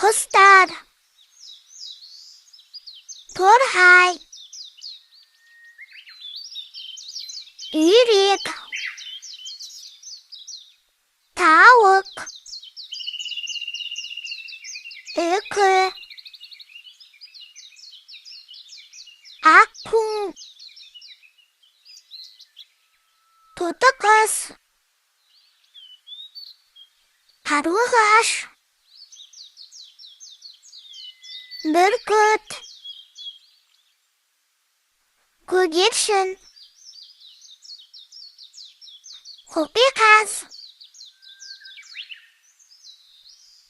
құстар, торғай, үйрек, тауық, үкі, аққу, тотықұс, қарлығаш, бүркіт, көгершін, қоқиқаз,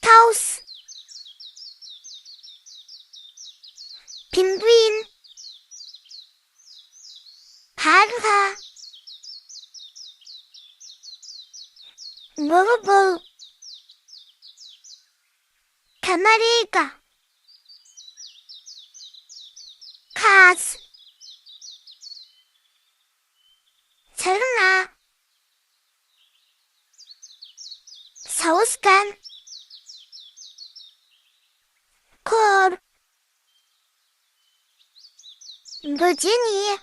таус, пингвин, қарға, бұлбұл, канарейка, қаз, сырна, сауысқан, құр, бөдене,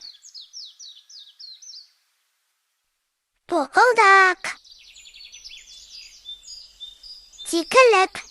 тоқылдақ, кекілік,